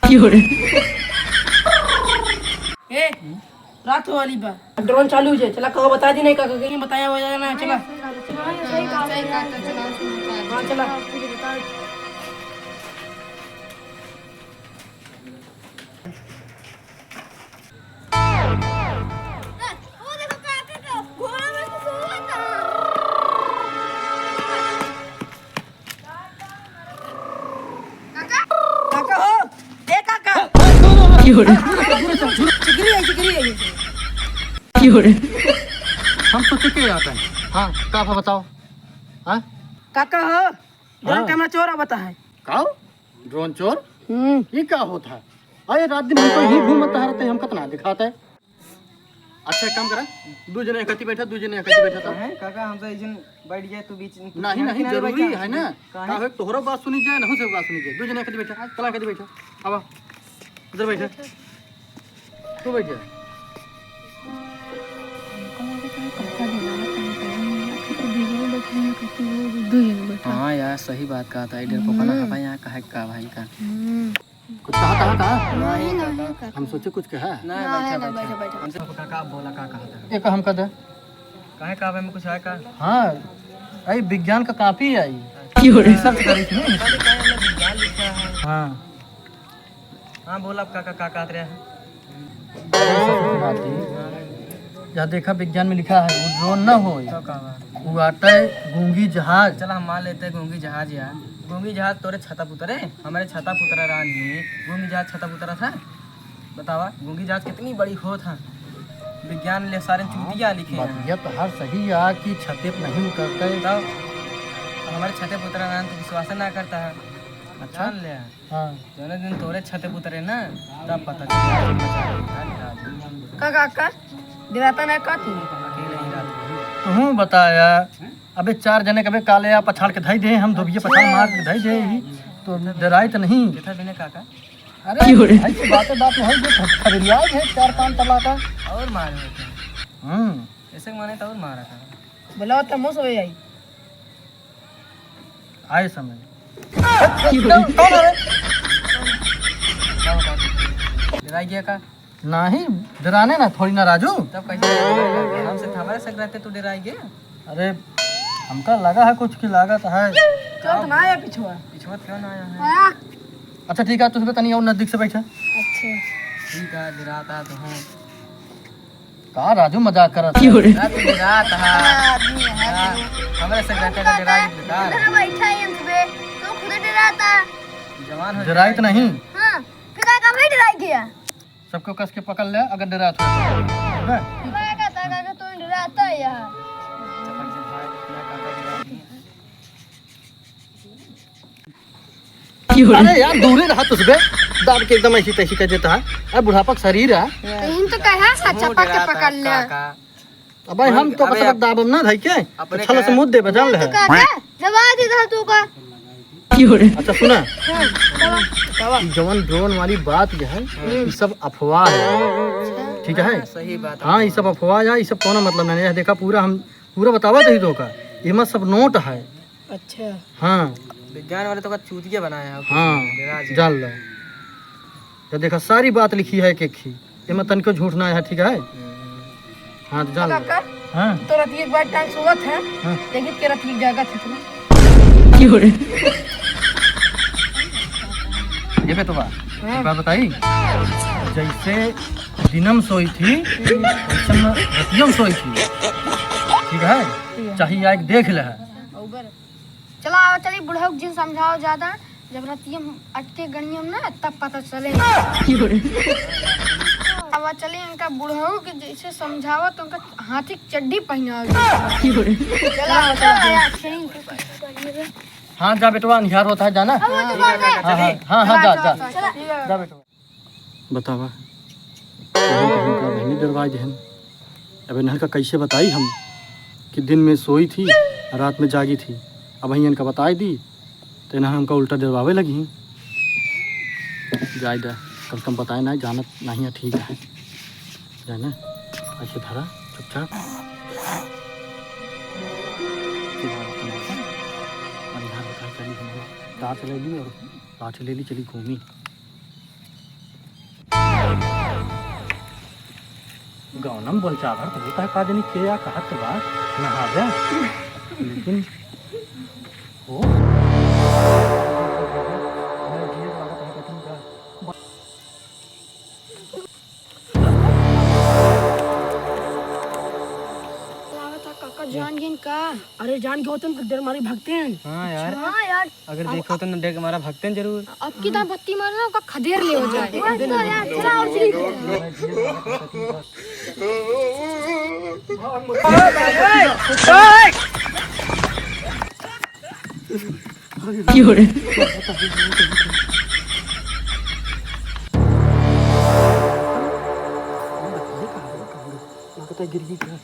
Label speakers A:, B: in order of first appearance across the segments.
A: ए रात वाली बात ड्रोन चालू है। चला कहो बता दी नहीं का कहीं बताया हो जाएगा ना। चला हाँ चला काका हो ए काका
B: हम सोचे के आता है। हाँ का बताओ। हाँ
A: काका हो ड्रोन कैमरा चोर बता है
B: का ड्रोन चोर ये क्या होता है? अरे रात दिन हमको ही घूमता रहते हैं, हम कितना दिखाते हैं। अच्छा एक काम करा, दो जने इकट्ठी बैठा था
C: काका हम तो इजन बैठ जाए तो बीच
B: नहीं नहीं जरूरी है ना। का है तोहरा बात सुनी जाए ना सब बात सुनी जाए। दो जने इकट्ठी बैठा, चला इकट्ठी बैठा। अब इधर बैठा, तू बैठ जा।
C: हाँ यार सही बात कहा था। इधर पकड़ना था यहाँ कहा का भाई का
B: कुछ कहा हम सोचे कुछ कहा
C: बैठा हमसे काका बोला का कहा था
B: एक हम कद
C: काहे का में कुछ है का।
B: हाँ आई विज्ञान का कॉपी आई रिसर्च करी थी।
C: विज्ञान लिखा है।
B: हाँ
C: हाँ बोला काका का कहत रहे हैं।
B: यहाँ देखा विज्ञान में लिखा है वो ड्रोन न हो,
C: तो कहा
B: वो आता है गूंगी जहाज।
C: चला हम मान लेते हैं गूंगी जहाज यार। गूंगी जहाज तोरे छता पुतरे हमारे छता पुतरा रानी गूंगी जहाज छता पुतरा था। बतावा गूंगी जहाज कितनी बड़ी हो था। विज्ञान ले सारे चूतिया लिखे हैं।
B: ये तो हर सही है कि छते पे नहीं उतरते।
C: तब हमारे छते पुतरा रानी तो विश्वास ना करता है। अच्छा ले
B: हाँ
C: जो दिन तोरे छते पुतरे ना तब पता चला
A: काका गिराता ना का तू
C: अकेले ही रात
B: तू बताया। अबे चार जने कभी काले या पछाड़ के धई दे, हम धोबिये पछाड़ मार के धई दे ही तो डराई तो नहीं।
C: कितना बिने काका
B: अरे ऐसी बात है जो खरीदिया है 4-5 तला का
C: और मारे होते हैं। ऐसे माने तो और मारा था।
A: बोला तो मुंह से आई
B: आए समय
C: डराई गया का
B: नहीं डराने ना थोड़ी ना राजू।
C: तब कैसे हमसे हमारे संग रहते तो डराई गया।
B: अरे हमका लगा है कुछ की लागत है।
A: चल तो ना आया पिछुआ
C: पिछुआ क्यों ना आया है।
B: अच्छा ठीक है तुझे तनी और नजदीक से बैठा।
A: अच्छा
C: ठीक है डराता तो हूँ
B: का राजू मजाक कर
C: डराता हमारे संग रहते तो डराई बेकार
D: बैठा है सुबह तो खुद डराता।
C: जवान हो
B: डराई तो नहीं
D: हाँ फिर का नहीं डराई गया।
B: सबको कस के पकड़ ले अगर डरा तो
D: मैं कहता काका तो डराता है यार।
C: चपल से भाई इतना काका डरा दिया।
B: अरे यार दूर रहा तुझे दाब के एकदम ऐसी तैसी कर देता है। अरे बुढ़ापा का शरीर है।
D: इन तो कहा सच्चा पक पकड़ ले
B: अब हम तो कसरत दाबम ना धई के छल से मुद्दे बजान ले।
D: काका जवाब दे तू का।
B: अच्छा सुना जवन ड्रोन वाली बात जो है ये सब अफवाह है। ठीक है
C: सही बात
B: हाँ ये सब अफवाह है। ये सब कोनो मतलब नहीं है। देखा पूरा हम पूरा बतावा दही तो का ये मत सब नोट है।
A: अच्छा
B: हाँ
C: विज्ञान वाले तो का चूतिया बनाया है।
B: हाँ जान लो तो देखा सारी बात लिखी है एक ही ये तन को झूठ ना है। ठीक है हाँ तो जान लो।
A: काका
B: हाँ
A: तो रात एक बार टाइम सोवत है
B: हाँ।
A: लेकिन के रात एक जगह थी ना
B: ये पे तो बात बताई जैसे दिनम सोई थी वैसे रतियम सोई थी। ठीक है चाहिए आके देख ले।
D: चला चलिए बुढ़ऊ जिन समझाओ ज्यादा जब रतियम अटके गणियम ना तब पता चले। अब चलिए इनका बुढ़ऊ के जैसे समझाओ तो उनका हाथी की चड्डी पहना।
B: हाँ जा बेटवा निहार होता है जाना। हाँ हाँ हाँ जा जा जा बेटवा बतावा बहनी दरवाज है। अब इन्हन का कैसे बताई हम कि दिन में सोई थी रात में जागी थी। अब वहीं इनका बताई दी तो इन्हें हमका उल्टा डरवावे लगी। जाए दा कम से कम बताए ना जाना नहीं है। ठीक है जाना ऐसे धरा चुपचाप कार चलेगी और लाठी ले ली चली घूमी। गौनम बोलचाभर तो होता है का जनी के या कहत बा नहा जा लेकिन हो
D: काका जान गिन का।
A: अरे जान के होते हैं डर मारी भागते हैं।
C: हाँ यार,
D: हाँ यार,
C: अगर देखो तो देख हमारा भगते हैं जरूर।
D: अब की तरह बत्ती मारना का खदेड़ ले हो जाए। तो यार चला और
B: गिर गई क्या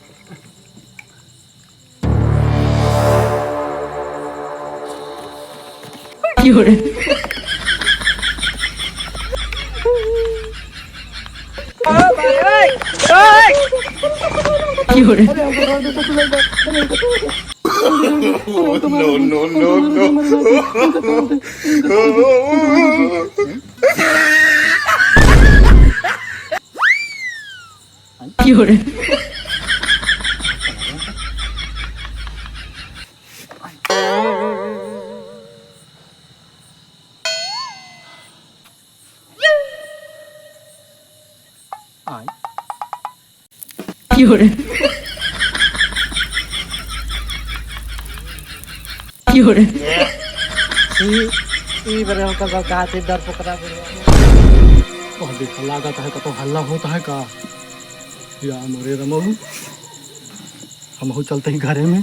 B: आई
C: ई बरे हम का कहते डर पकड़ा
B: तो देख लागत है तो हल्ला होता है का या मरे रमहू हम चलते ही घरे में